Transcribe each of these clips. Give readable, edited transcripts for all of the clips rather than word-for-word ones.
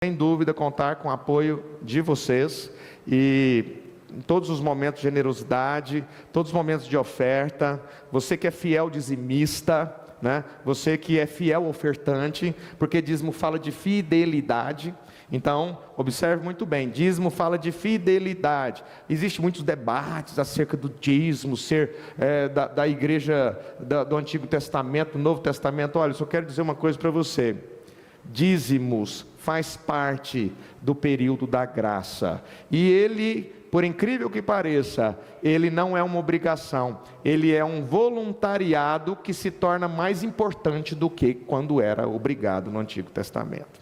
sem dúvida, contar com o apoio de vocês e em todos os momentos de generosidade, todos os momentos de oferta. Você que é fiel dizimista, né? Você que é fiel ofertante, porque dízimo fala de fidelidade. Então, observe muito bem, dízimo fala de fidelidade. Existem muitos debates acerca do dízimo ser da igreja do Antigo Testamento, do Novo Testamento. Olha, eu só quero dizer uma coisa para você: dízimos faz parte do período da graça, e ele, por incrível que pareça, ele não é uma obrigação, ele é um voluntariado que se torna mais importante do que quando era obrigado no Antigo Testamento.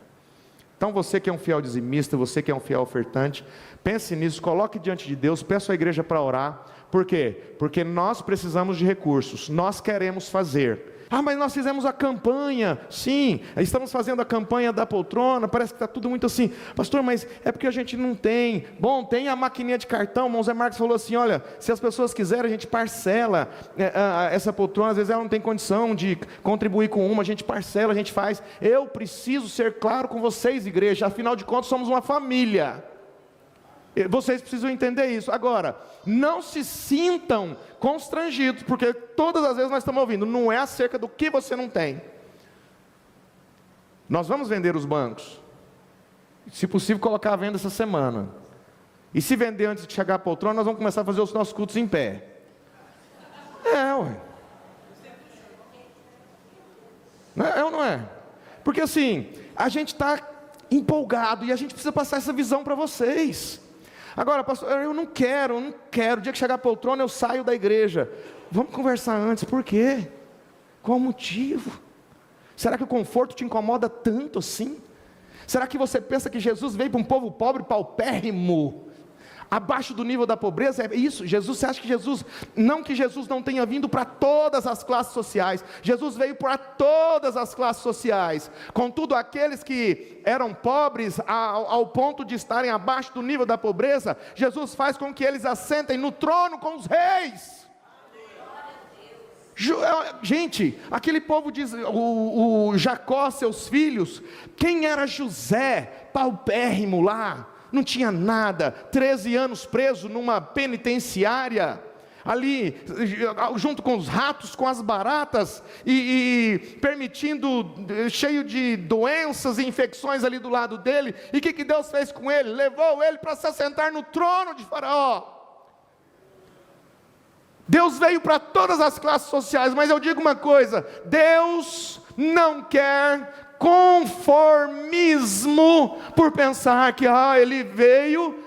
Então você que é um fiel dizimista, você que é um fiel ofertante, pense nisso, coloque diante de Deus, peça à igreja para orar. Por quê? Porque nós precisamos de recursos, nós queremos fazer. Ah, mas nós fizemos a campanha. Sim, estamos fazendo a campanha da poltrona, parece que está tudo muito assim. Pastor, mas é porque a gente não tem. Bom, tem a maquininha de cartão. O irmão Zé Marcos falou assim, olha, se as pessoas quiserem, a gente parcela essa poltrona. Às vezes ela não tem condição de contribuir com uma, a gente parcela, a gente faz. Eu preciso ser claro com vocês, igreja, afinal de contas somos uma família. Vocês precisam entender isso. Agora, não se sintam constrangidos, porque todas as vezes nós estamos ouvindo, não é acerca do que você não tem. Nós vamos vender os bancos, se possível colocar a venda essa semana, e se vender antes de chegar a poltrona, nós vamos começar a fazer os nossos cultos em pé. Ué. É ou não é? Porque assim, a gente está empolgado, e a gente precisa passar essa visão para vocês. Agora, pastor, eu não quero, o dia que chegar a poltrona eu saio da igreja. Vamos conversar antes, por quê? Qual o motivo? Será que o conforto te incomoda tanto assim? Será que você pensa que Jesus veio para um povo pobre, paupérrimo, abaixo do nível da pobreza? É isso, você acha que Jesus não tenha vindo para todas as classes sociais? Jesus veio para todas as classes sociais. Contudo, aqueles que eram pobres ao ponto de estarem abaixo do nível da pobreza, Jesus faz com que eles assentem no trono com os reis. Gente, aquele povo diz, o Jacó, seus filhos, quem era José, paupérrimo lá, não tinha nada, 13 anos preso numa penitenciária, ali, junto com os ratos, com as baratas, e permitindo, cheio de doenças e infecções ali do lado dele. E o que Deus fez com ele? Levou ele para se assentar no trono de Faraó. Deus veio para todas as classes sociais, mas eu digo uma coisa: Deus não quer conformismo por pensar que ele veio,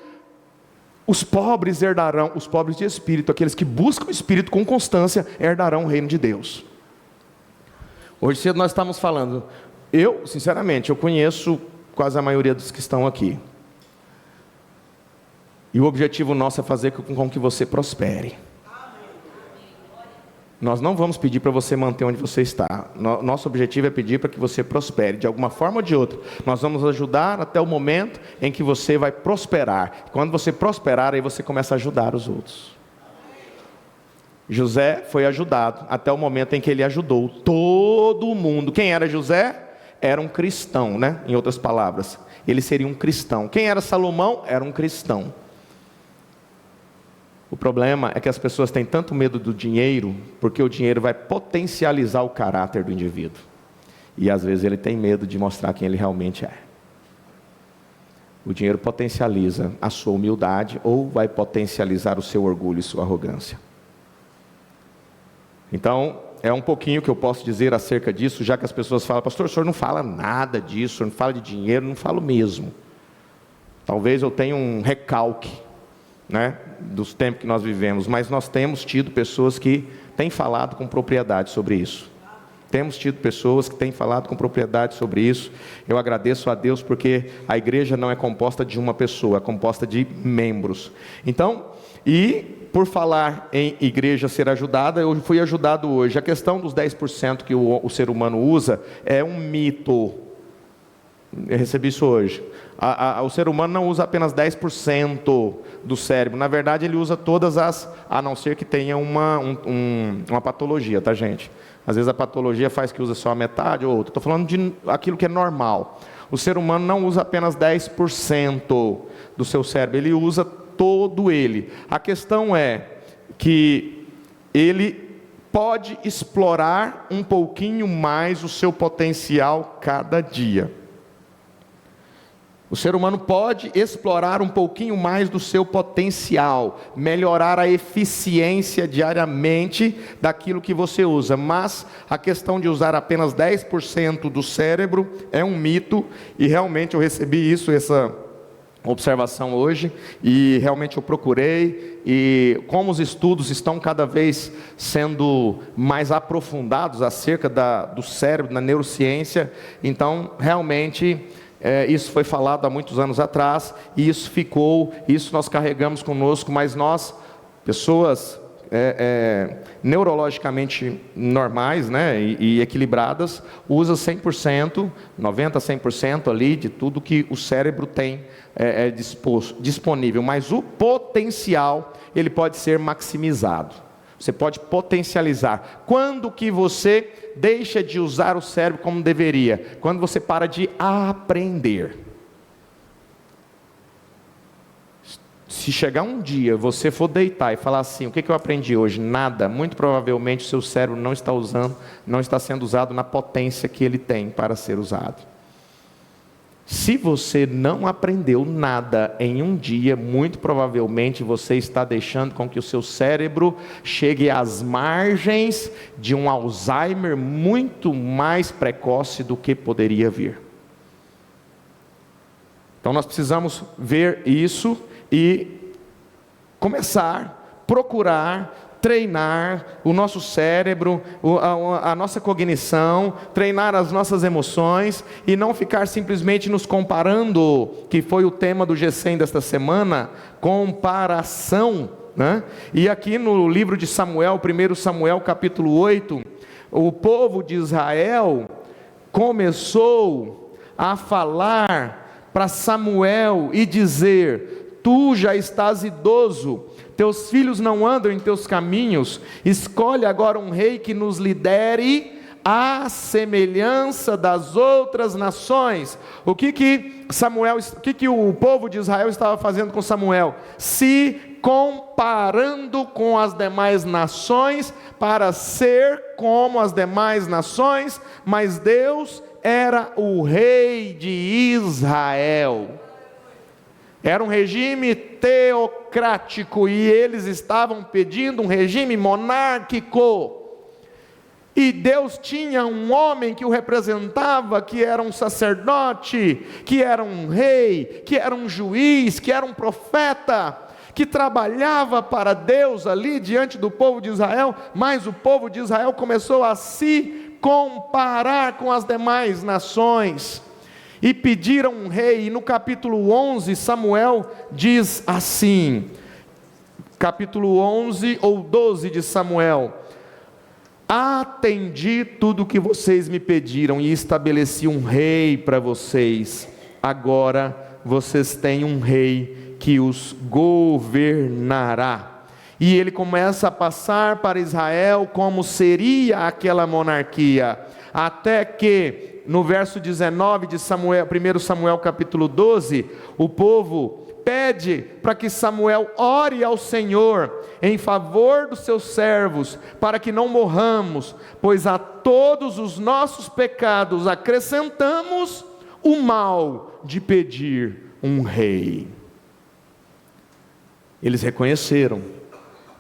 os pobres herdarão, os pobres de espírito, aqueles que buscam o espírito com constância, herdarão o reino de Deus. Hoje cedo nós estamos falando, sinceramente, eu conheço quase a maioria dos que estão aqui, e o objetivo nosso é fazer com que você prospere. Nós não vamos pedir para você manter onde você está. Nosso objetivo é pedir para que você prospere, de alguma forma ou de outra. Nós vamos ajudar até o momento em que você vai prosperar. Quando você prosperar, aí você começa a ajudar os outros. José foi ajudado até o momento em que ele ajudou todo mundo. Quem era José? Era um cristão, né? Em outras palavras, ele seria um cristão. Quem era Salomão? Era um cristão. O problema é que as pessoas têm tanto medo do dinheiro, porque o dinheiro vai potencializar o caráter do indivíduo. E às vezes ele tem medo de mostrar quem ele realmente é. O dinheiro potencializa a sua humildade, ou vai potencializar o seu orgulho e sua arrogância. Então, é um pouquinho que eu posso dizer acerca disso, já que as pessoas falam, pastor, o senhor não fala nada disso, o senhor não fala de dinheiro. Não falo mesmo. Talvez eu tenha um recalque, né, dos tempos que nós vivemos, mas nós temos tido pessoas que têm falado com propriedade sobre isso. Temos tido pessoas que têm falado com propriedade sobre isso. Eu agradeço a Deus porque a igreja não é composta de uma pessoa, é composta de membros. Então, e por falar em igreja ser ajudada, eu fui ajudado hoje. A questão dos 10% que o ser humano usa é um mito. Eu recebi isso hoje. O ser humano não usa apenas 10% do cérebro. Na verdade, ele usa todas a não ser que tenha uma patologia, tá, gente? Às vezes a patologia faz que usa só a metade ou outra. Estou falando de aquilo que é normal. O ser humano não usa apenas 10% do seu cérebro, ele usa todo ele. A questão é que ele pode explorar um pouquinho mais o seu potencial cada dia. O ser humano pode explorar um pouquinho mais do seu potencial, melhorar a eficiência diariamente daquilo que você usa, mas a questão de usar apenas 10% do cérebro é um mito, e realmente eu recebi essa observação hoje, e realmente eu procurei, e como os estudos estão cada vez sendo mais aprofundados acerca do cérebro, na neurociência, então realmente isso foi falado há muitos anos atrás, e isso nós carregamos conosco, mas nós, pessoas neurologicamente normais, né, e equilibradas, usa 100%, 90% a 100% ali de tudo que o cérebro tem disponível, mas o potencial, ele pode ser maximizado. Você pode potencializar. Quando que você deixa de usar o cérebro como deveria? Quando você para de aprender. Se chegar um dia, você for deitar e falar assim, o que eu aprendi hoje? Nada. Muito provavelmente o seu cérebro não está sendo usado na potência que ele tem para ser usado. Se você não aprendeu nada em um dia, muito provavelmente você está deixando com que o seu cérebro chegue às margens de um Alzheimer muito mais precoce do que poderia vir. Então nós precisamos ver isso e começar, procurar, treinar o nosso cérebro, a nossa cognição, treinar as nossas emoções, e não ficar simplesmente nos comparando, que foi o tema do G100 desta semana, comparação, né? E aqui no livro de Samuel, 1 Samuel capítulo 8, o povo de Israel começou a falar para Samuel e dizer: tu já estás idoso, teus filhos não andam em teus caminhos, escolhe agora um rei que nos lidere à semelhança das outras nações. O que o povo de Israel estava fazendo com Samuel? Se comparando com as demais nações, para ser como as demais nações, mas Deus era o rei de Israel. Era um regime teocrático, e eles estavam pedindo um regime monárquico. E Deus tinha um homem que o representava, que era um sacerdote, que era um rei, que era um juiz, que era um profeta, que trabalhava para Deus ali diante do povo de Israel. Mas o povo de Israel começou a se comparar com as demais nações e pediram um rei. E no capítulo 11, Samuel diz assim, capítulo 11 ou 12 de Samuel: atendi tudo o que vocês me pediram e estabeleci um rei para vocês. Agora vocês têm um rei que os governará. E ele começa a passar para Israel como seria aquela monarquia, até que no verso 19 de Samuel, 1 Samuel capítulo 12, o povo pede para que Samuel ore ao Senhor em favor dos seus servos, para que não morramos, pois a todos os nossos pecados acrescentamos o mal de pedir um rei. Eles reconheceram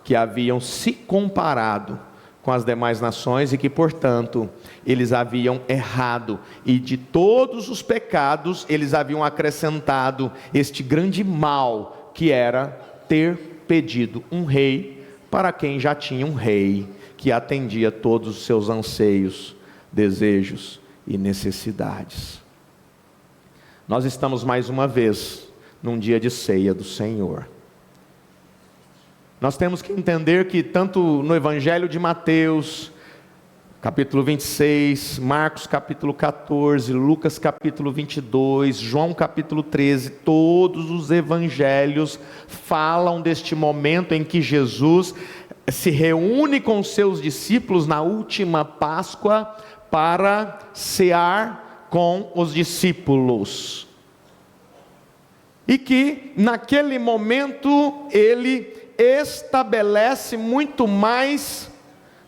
que haviam se comparado com as demais nações e que, portanto, eles haviam errado, e de todos os pecados eles haviam acrescentado este grande mal, que era ter pedido um rei para quem já tinha um rei que atendia todos os seus anseios, desejos e necessidades. Nós estamos mais uma vez num dia de ceia do Senhor. Nós temos que entender que tanto no Evangelho de Mateus, capítulo 26, Marcos capítulo 14, Lucas capítulo 22, João capítulo 13, todos os evangelhos falam deste momento em que Jesus se reúne com seus discípulos na última Páscoa para cear com os discípulos. E que naquele momento ele estabelece muito mais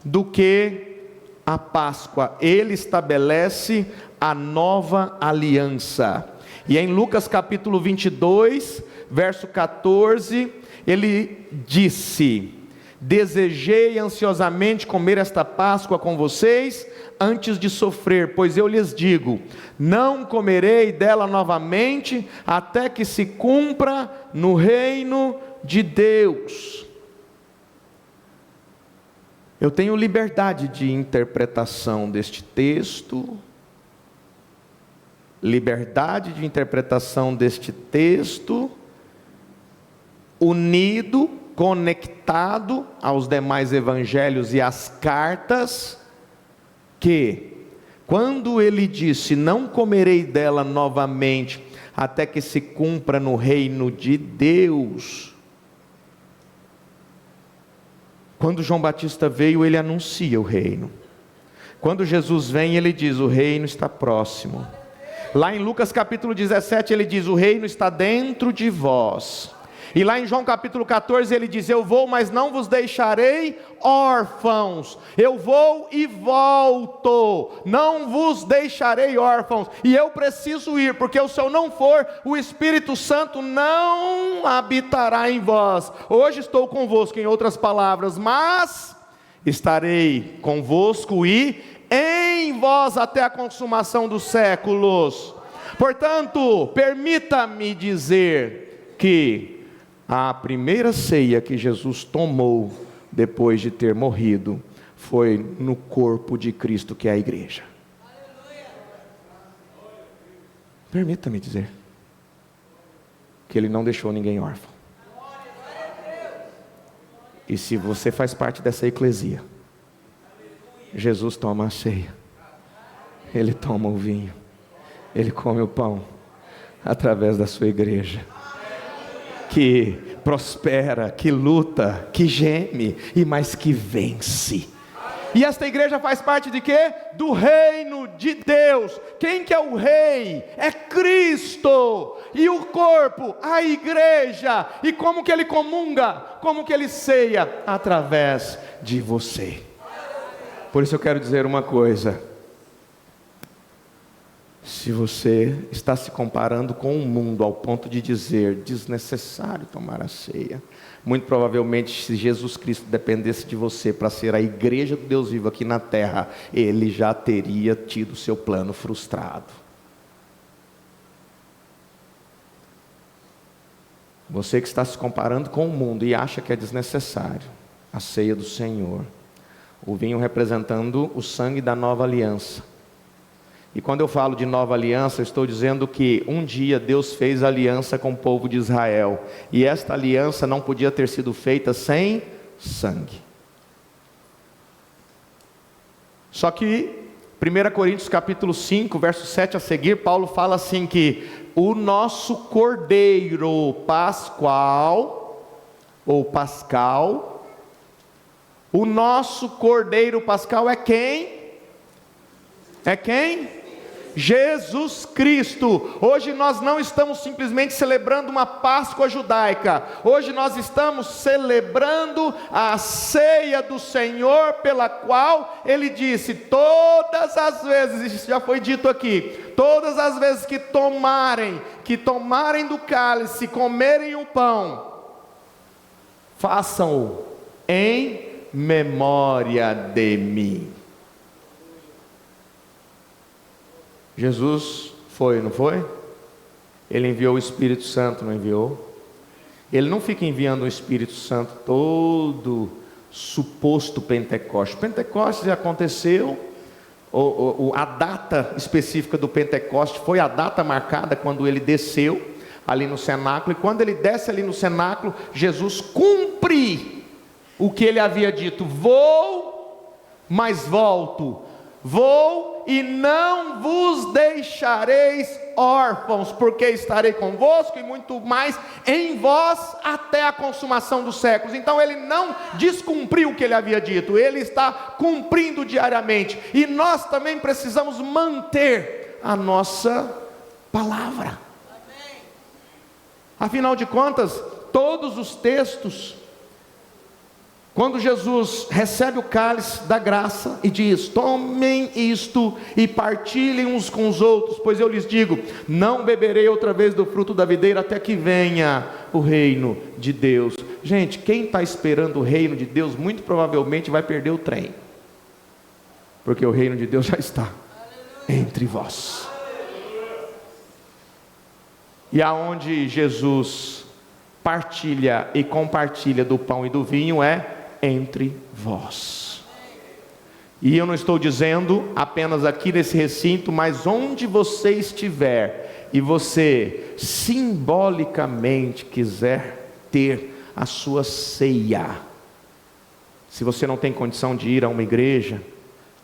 do que a Páscoa. Ele estabelece a nova aliança. E em Lucas capítulo 22, verso 14, ele disse: desejei ansiosamente comer esta Páscoa com vocês, antes de sofrer, pois eu lhes digo, não comerei dela novamente, até que se cumpra no reino de Deus. Eu tenho liberdade de interpretação deste texto, unido, conectado aos demais evangelhos e às cartas, que quando ele disse, não comerei dela novamente, até que se cumpra no reino de Deus. Quando João Batista veio, ele anuncia o reino. Quando Jesus vem, ele diz, o reino está próximo. Lá em Lucas capítulo 17, ele diz, o reino está dentro de vós. E lá em João capítulo 14, ele diz, eu vou, mas não vos deixarei órfãos. Eu vou e volto, não vos deixarei órfãos. E eu preciso ir, porque se eu não for, o Espírito Santo não habitará em vós. Hoje estou convosco, em outras palavras, mas estarei convosco e em vós até a consumação dos séculos. Portanto, permita-me dizer que a primeira ceia que Jesus tomou depois de ter morrido foi no corpo de Cristo, que é a igreja. Permita-me dizer que Ele não deixou ninguém órfão. E se você faz parte dessa eclesia, Jesus toma a ceia, Ele toma o vinho, Ele come o pão através da sua igreja, que prospera, que luta, que geme, e mais que vence. E esta igreja faz parte de quê? Do reino de Deus. Quem que é o rei? É Cristo. E o corpo, a igreja. E como que ele comunga? Como que ele ceia? Através de você. Por isso eu quero dizer uma coisa. Se você está se comparando com o mundo ao ponto de dizer desnecessário tomar a ceia, muito provavelmente, se Jesus Cristo dependesse de você para ser a igreja do Deus vivo aqui na terra, Ele já teria tido seu plano frustrado. Você que está se comparando com o mundo e acha que é desnecessário a ceia do Senhor, o vinho representando o sangue da nova aliança. E quando eu falo de nova aliança, eu estou dizendo que um dia Deus fez aliança com o povo de Israel. E esta aliança não podia ter sido feita sem sangue. Só que 1 Coríntios capítulo 5, verso 7 a seguir, Paulo fala assim que o nosso cordeiro pascual, ou pascal, o nosso cordeiro pascal é quem? É quem? Jesus Cristo. Hoje nós não estamos simplesmente celebrando uma Páscoa judaica. Hoje nós estamos celebrando a ceia do Senhor, pela qual Ele disse, todas as vezes, isso já foi dito aqui, todas as vezes que tomarem do cálice, comerem o pão, façam-o em memória de mim. Jesus foi, não foi? Ele enviou o Espírito Santo, não enviou? Ele não fica enviando o Espírito Santo todo suposto Pentecostes. Pentecostes aconteceu, a data específica do Pentecostes foi a data marcada quando ele desceu ali no cenáculo. E quando ele desce ali no cenáculo, Jesus cumpre o que ele havia dito: vou, mas volto. Vou e não vos deixareis órfãos, porque estarei convosco e muito mais em vós até a consumação dos séculos. Então ele não descumpriu o que ele havia dito, ele está cumprindo diariamente. E nós também precisamos manter a nossa palavra. Afinal de contas, todos os textos, quando Jesus recebe o cálice da graça e diz: tomem isto e partilhem uns com os outros, pois eu lhes digo, não beberei outra vez do fruto da videira até que venha o reino de Deus. Gente, quem está esperando o reino de Deus, muito provavelmente vai perder o trem, porque o reino de Deus já está entre vós. E aonde Jesus partilha e compartilha do pão e do vinho é entre vós. E eu não estou dizendo apenas aqui nesse recinto, mas onde você estiver e você simbolicamente quiser ter a sua ceia. Se você não tem condição de ir a uma igreja,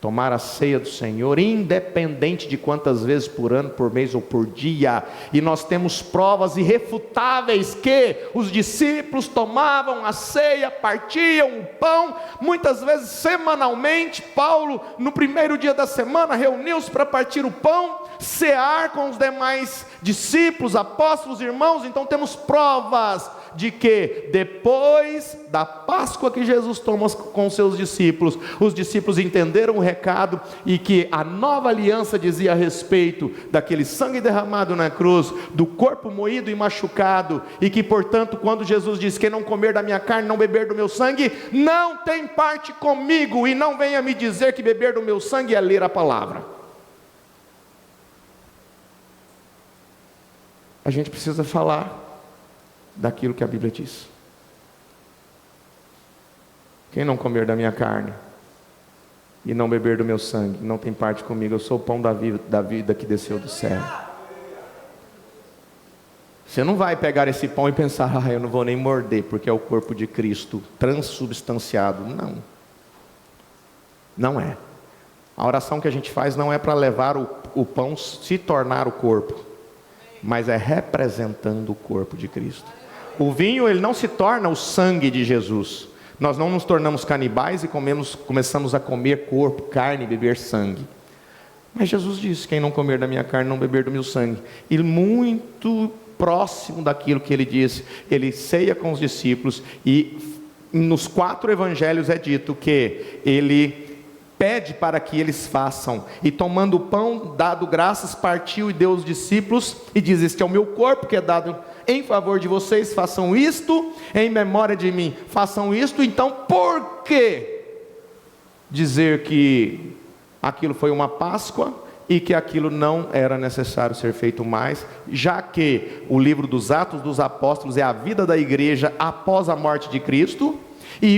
tomar a ceia do Senhor, independente de quantas vezes por ano, por mês ou por dia, e nós temos provas irrefutáveis que os discípulos tomavam a ceia, partiam o pão, muitas vezes semanalmente. Paulo, no primeiro dia da semana, reuniu-se para partir o pão, cear com os demais discípulos, apóstolos, irmãos. Então temos provas de que depois da Páscoa que Jesus toma com seus discípulos, os discípulos entenderam o recado, e que a nova aliança dizia a respeito daquele sangue derramado na cruz, do corpo moído e machucado, e que portanto quando Jesus diz: quem não comer da minha carne, não beber do meu sangue, não tem parte comigo, e não venha me dizer que beber do meu sangue é ler a palavra. A gente precisa falar daquilo que a Bíblia diz. Quem não comer da minha carne e não beber do meu sangue, não tem parte comigo. Eu sou o pão da vida que desceu do céu. Você não vai pegar esse pão e pensar: eu não vou nem morder, porque é o corpo de Cristo transubstanciado. Não é. A oração que a gente faz não é para levar o pão se tornar o corpo, mas é representando o corpo de Cristo. O vinho, ele não se torna o sangue de Jesus. Nós não nos tornamos canibais e começamos a comer corpo, carne, beber sangue. Mas Jesus disse: quem não comer da minha carne, não beber do meu sangue. E muito próximo daquilo que ele disse, ele ceia com os discípulos, e nos 4 evangelhos é dito que ele pede para que eles façam, e tomando o pão, dado graças, partiu e deu aos discípulos, e diz: este é o meu corpo que é dado em favor de vocês, façam isto em memória de mim. Façam isto. Então, por que dizer que aquilo foi uma Páscoa e que aquilo não era necessário ser feito mais, já que o livro dos Atos dos Apóstolos é a vida da igreja após a morte de Cristo, e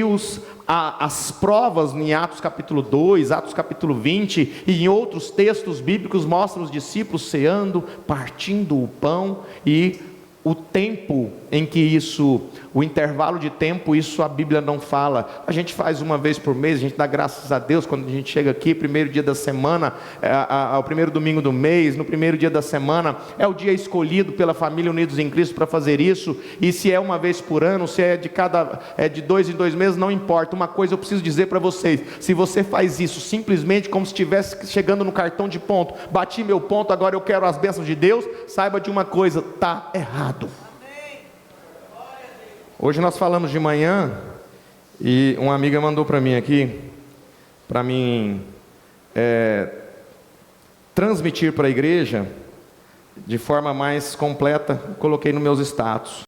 as provas em Atos capítulo 2, Atos capítulo 20 e em outros textos bíblicos mostram os discípulos ceando, partindo o pão, e o tempo em que isso, o intervalo de tempo, isso a Bíblia não fala. A gente faz uma vez por mês, a gente dá graças a Deus quando a gente chega aqui, primeiro dia da semana, ao primeiro domingo do mês, no primeiro dia da semana, é o dia escolhido pela família Unidos em Cristo para fazer isso. E se é uma vez por ano, se é de 2 em 2 meses, não importa. Uma coisa eu preciso dizer para vocês: se você faz isso simplesmente como se estivesse chegando no cartão de ponto, bati meu ponto, agora eu quero as bênçãos de Deus, saiba de uma coisa: está errado. Hoje nós falamos de manhã, e uma amiga mandou para mim aqui, para mim transmitir para a igreja de forma mais completa. Coloquei nos meus status: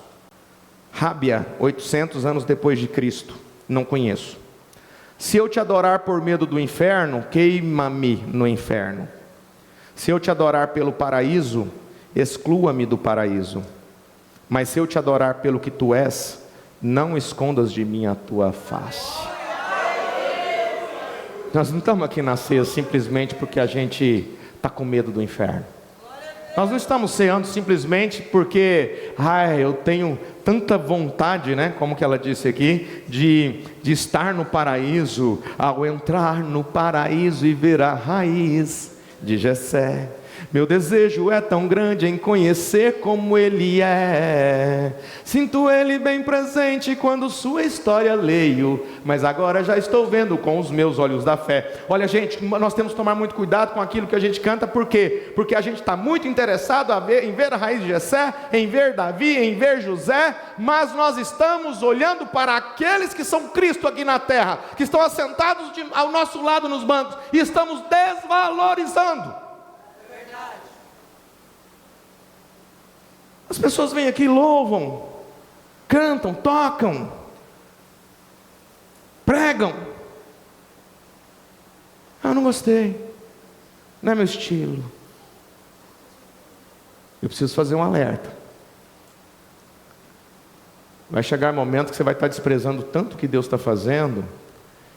Rábia, 800 anos depois de Cristo, não conheço. Se eu te adorar por medo do inferno, queima-me no inferno. Se eu te adorar pelo paraíso, exclua-me do paraíso. Mas se eu te adorar pelo que tu és, não escondas de mim a tua face. Nós não estamos aqui na ceia simplesmente porque a gente está com medo do inferno. Nós não estamos ceando simplesmente porque eu tenho tanta vontade, né, como que ela disse aqui, de estar no paraíso. Ao entrar no paraíso e ver a raiz de Jessé, Meu desejo é tão grande em conhecer como Ele é. Sinto Ele bem presente quando sua história leio, mas agora já estou vendo com os meus olhos da fé. Olha, gente, nós temos que tomar muito cuidado com aquilo que a gente canta. Por quê? Porque a gente está muito interessado em ver a raiz de Jessé, em ver Davi, em ver José, mas nós estamos olhando para aqueles que são Cristo aqui na terra, que estão assentados ao nosso lado nos bancos, e estamos desvalorizando. As pessoas vêm aqui, louvam, cantam, tocam, pregam. Eu não gostei, não é meu estilo. Eu preciso fazer um alerta. Vai chegar um momento que você vai estar desprezando tanto o que Deus está fazendo,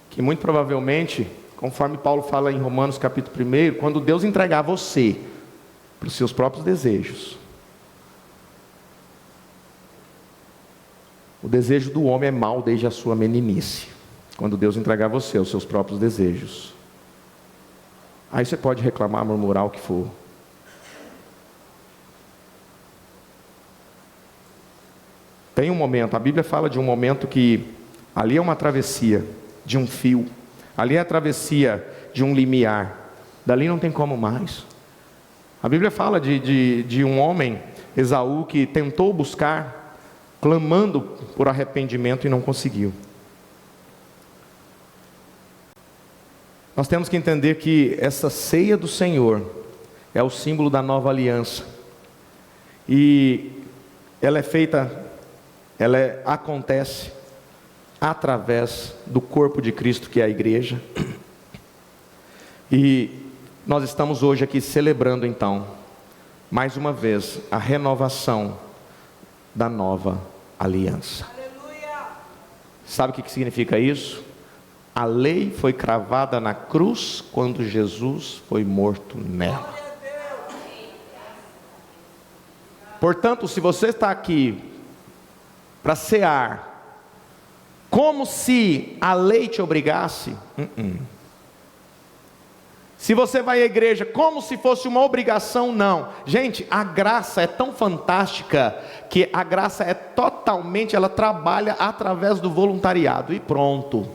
que muito provavelmente, conforme Paulo fala em Romanos capítulo 1, quando Deus entregar você para os seus próprios desejos, o desejo do homem é mau desde a sua meninice. Quando Deus entregar você aos seus próprios desejos, aí você pode reclamar, murmurar o que for. Tem um momento, a Bíblia fala de um momento que ali é uma travessia de um fio, ali é a travessia de um limiar, dali não tem como mais. A Bíblia fala de um homem, Esaú, que tentou buscar, clamando por arrependimento e não conseguiu. Nós temos que entender que essa ceia do Senhor é o símbolo da nova aliança, e ela é feita, acontece através do corpo de Cristo, que é a igreja. E nós estamos hoje aqui celebrando então, mais uma vez, a renovação da nova aliança. Aleluia. Sabe o que significa isso? A lei foi cravada na cruz quando Jesus foi morto nela. Portanto, se você está aqui para cear como se a lei te obrigasse, se você vai à igreja como se fosse uma obrigação, não. Gente, a graça é tão fantástica que a graça é totalmente, ela trabalha através do voluntariado e pronto.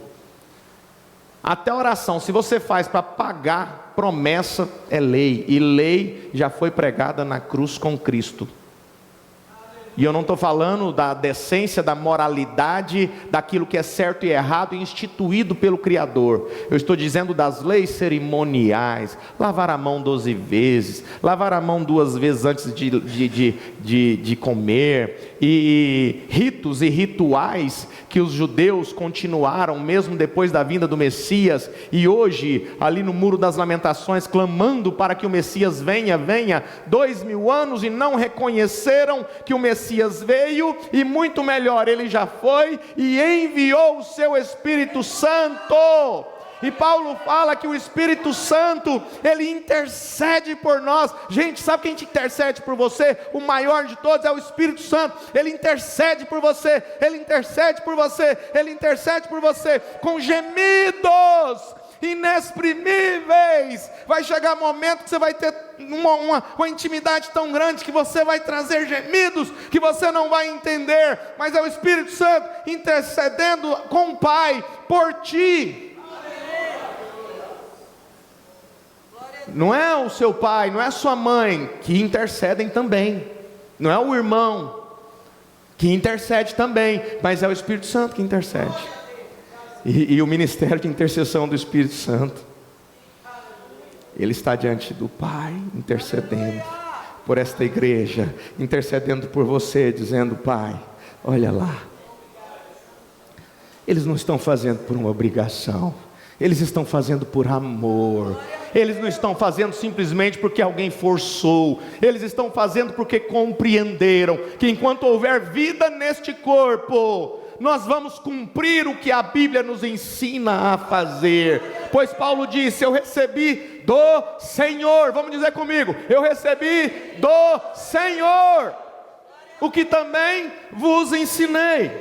Até a oração, se você faz para pagar promessa, é lei, e lei já foi pregada na cruz com Cristo. E eu não estou falando da decência, da moralidade, daquilo que é certo e errado, instituído pelo Criador. Eu estou dizendo das leis cerimoniais, lavar a mão 12 vezes, lavar a mão 2 vezes antes de comer, e ritos e rituais que os judeus continuaram, mesmo depois da vinda do Messias, e hoje, ali no Muro das Lamentações, clamando para que o Messias venha, 2000 anos, e não reconheceram que o Messias veio, e muito melhor, ele já foi e enviou o seu Espírito Santo. E Paulo fala que o Espírito Santo, ele intercede por nós. Gente, sabe quem intercede por você? O maior de todos é o Espírito Santo. Ele intercede por você, ele intercede por você, ele intercede por você com gemidos inexprimíveis. Vai chegar momento que você vai ter uma intimidade tão grande que você vai trazer gemidos que você não vai entender, mas é o Espírito Santo intercedendo com o Pai por ti. Não é o seu pai, não é a sua mãe que intercedem também, não é o irmão que intercede também, mas é o Espírito Santo que intercede. E o ministério de intercessão do Espírito Santo, ele está diante do Pai, intercedendo por esta igreja, intercedendo por você, dizendo: Pai, olha lá, eles não estão fazendo por uma obrigação, eles estão fazendo por amor. Eles não estão fazendo simplesmente porque alguém forçou. Eles estão fazendo porque compreenderam que enquanto houver vida neste corpo, nós vamos cumprir o que a Bíblia nos ensina a fazer. Pois Paulo disse: eu recebi do Senhor. Vamos dizer comigo: eu recebi do Senhor o que também vos ensinei,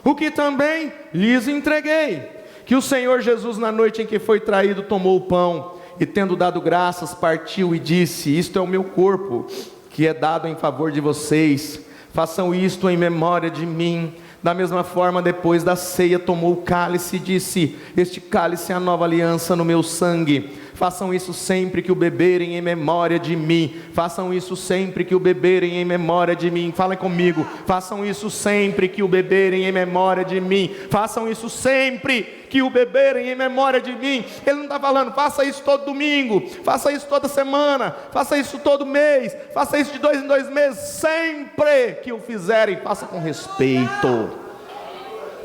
o que também lhes entreguei. Que o Senhor Jesus, na noite em que foi traído, tomou o pão, e tendo dado graças, partiu e disse: isto é o meu corpo, que é dado em favor de vocês, façam isto em memória de mim. Da mesma forma, depois da ceia, tomou o cálice e disse: este cálice é a nova aliança no meu sangue. Façam isso sempre que o beberem em memória de mim. Façam isso sempre que o beberem em memória de mim. Falem comigo. Façam isso sempre que o beberem em memória de mim. Façam isso sempre que o beberem em memória de mim. Ele não está falando, faça isso todo domingo, faça isso toda semana, faça isso todo mês, faça isso de 2 em 2 meses. Sempre que o fizerem, faça com respeito,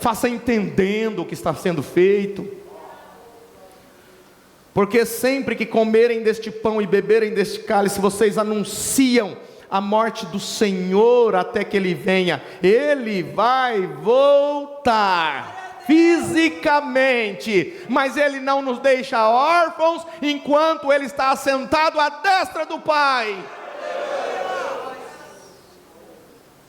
faça entendendo o que está sendo feito. Porque sempre que comerem deste pão e beberem deste cálice, vocês anunciam a morte do Senhor até que Ele venha. Ele vai voltar fisicamente, mas Ele não nos deixa órfãos enquanto Ele está assentado à destra do Pai.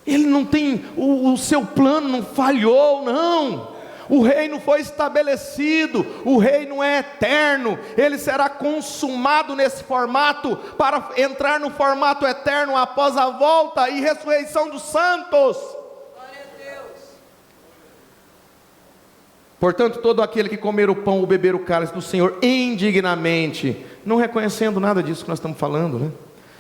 Ele não tem, o seu plano não falhou, não. O reino foi estabelecido, o reino é eterno, ele será consumado nesse formato, para entrar no formato eterno após a volta e ressurreição dos santos. Glória a Deus. Portanto, todo aquele que comer o pão ou beber o cálice do Senhor indignamente, não reconhecendo nada disso que nós estamos falando, né?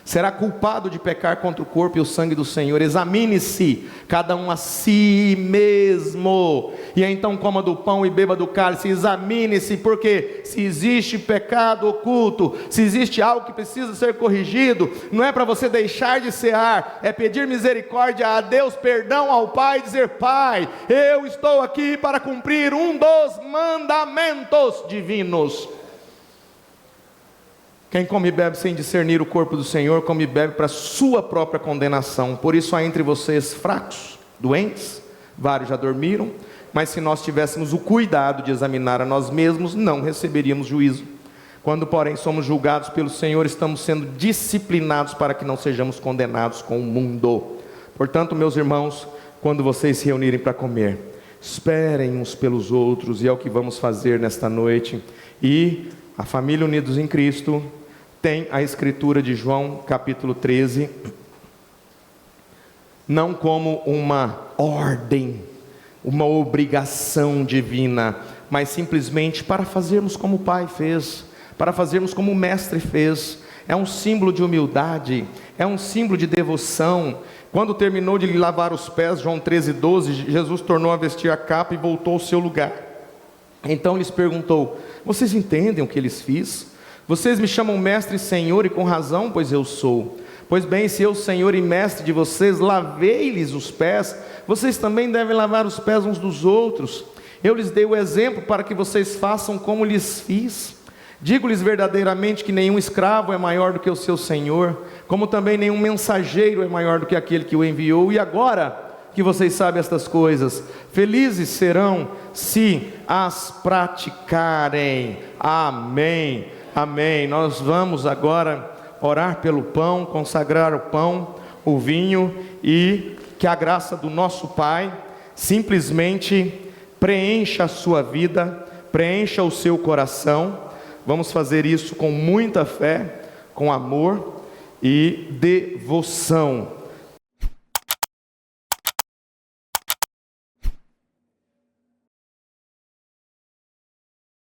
Será culpado de pecar contra o corpo e o sangue do Senhor. Examine-se, cada um a si mesmo, e então coma do pão e beba do cálice. Examine-se, porque se existe pecado oculto, se existe algo que precisa ser corrigido, não é para você deixar de cear, é pedir misericórdia a Deus, perdão ao Pai, dizer: Pai, eu estou aqui para cumprir um dos mandamentos divinos. Quem come e bebe sem discernir o corpo do Senhor, come e bebe para sua própria condenação. Por isso há entre vocês fracos, doentes, vários já dormiram, mas se nós tivéssemos o cuidado de examinar a nós mesmos, não receberíamos juízo. Quando, porém, somos julgados pelo Senhor, estamos sendo disciplinados para que não sejamos condenados com o mundo. Portanto, meus irmãos, quando vocês se reunirem para comer, esperem uns pelos outros, e é o que vamos fazer nesta noite. E a família Unidos em Cristo tem a escritura de João capítulo 13, não como uma ordem, uma obrigação divina, mas simplesmente para fazermos como o Pai fez, para fazermos como o Mestre fez. É um símbolo de humildade, é um símbolo de devoção. Quando terminou de lhe lavar os pés, João 13:12, Jesus tornou a vestir a capa e voltou ao seu lugar. Então lhes perguntou: vocês entendem o que lhes fiz? Vocês me chamam mestre e senhor, e com razão, pois eu sou. Pois bem, se eu, senhor e mestre de vocês, lavei-lhes os pés, vocês também devem lavar os pés uns dos outros. Eu lhes dei o exemplo para que vocês façam como lhes fiz. Digo-lhes verdadeiramente que nenhum escravo é maior do que o seu senhor, como também nenhum mensageiro é maior do que aquele que o enviou. E agora que vocês sabem estas coisas, felizes serão se as praticarem. Amém, amém. Nós vamos agora orar pelo pão, consagrar o pão, o vinho, e que a graça do nosso Pai simplesmente preencha a sua vida, preencha o seu coração. Vamos fazer isso com muita fé, com amor e devoção.